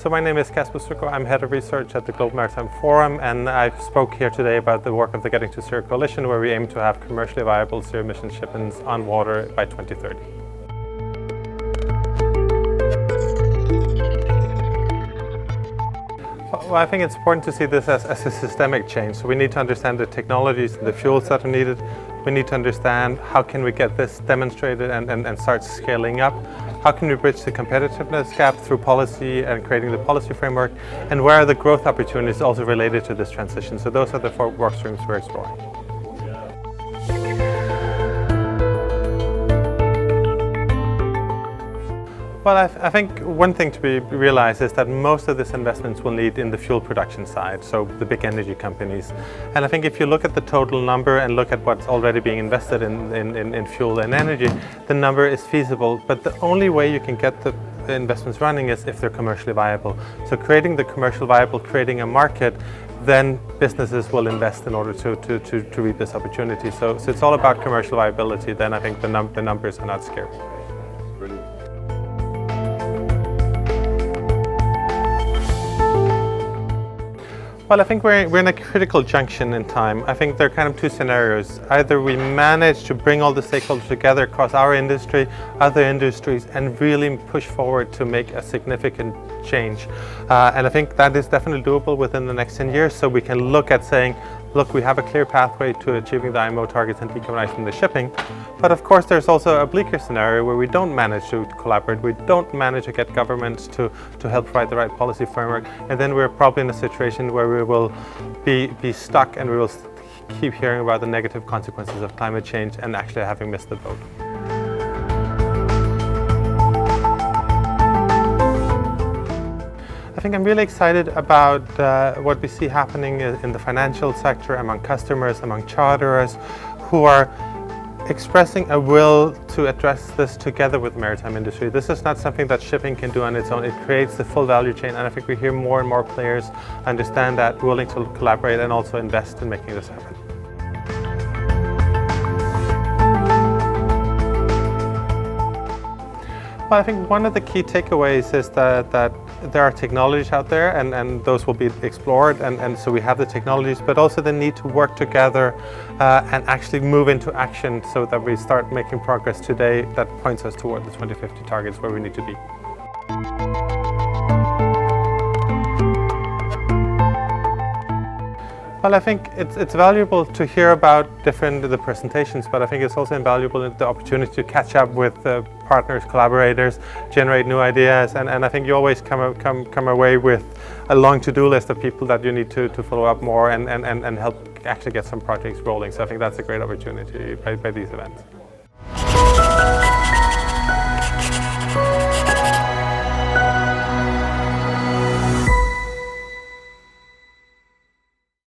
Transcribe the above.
So my name is Kasper Sogaard. I'm Head of Research at the Global Maritime Forum, and I spoke here today about the work of the Getting to Zero Coalition, where we aim to have commercially viable zero-emission shipments on water by 2030. Well, I think it's important to see this as a systemic change. So we need to understand the technologies and the fuels that are needed. We need to understand how can we get this demonstrated and start scaling up. How can we bridge the competitiveness gap through policy and creating the policy framework? And where are the growth opportunities also related to this transition? So those are the 4 work streams we're exploring. Well, I think one thing to be realized is that most of these investments will need in the fuel production side, so the big energy companies. And I think if you look at the total number and look at what's already being invested in fuel and energy, the number is feasible. But the only way you can get the investments running is if they're commercially viable. So creating the commercial viable, creating a market, then businesses will invest in order to reap this opportunity. So it's all about commercial viability. Then I think the numbers are not scary. Brilliant. Well, I think we're in a critical junction in time. I think there are kind of 2 scenarios. Either we manage to bring all the stakeholders together across our industry, other industries, and really push forward to make a significant change. And I think that is definitely doable within the next 10 years. So we can look at saying, look, we have a clear pathway to achieving the IMO targets and decarbonizing the shipping. But of course, there's also a bleaker scenario where we don't manage to collaborate, we don't manage to get governments to help provide the right policy framework, and then we're probably in a situation where we will be stuck and we will keep hearing about the negative consequences of climate change and actually having missed the boat. I think I'm really excited about what we see happening in the financial sector, among customers, among charterers, who are expressing a will to address this together with the maritime industry. This is not something that shipping can do on its own. It creates the full value chain, and I think we hear more and more players understand that, willing to collaborate and also invest in making this happen. Well, I think one of the key takeaways is that there are technologies out there, and those will be explored, and so we have the technologies, but also the need to work together and actually move into action so that we start making progress today that points us toward the 2050 targets where we need to be. Well, I think it's valuable to hear about the presentations, but I think it's also invaluable the opportunity to catch up with partners, collaborators, generate new ideas, and I think you always come away with a long to-do list of people that you need to follow up more and help actually get some projects rolling. So I think that's a great opportunity by these events.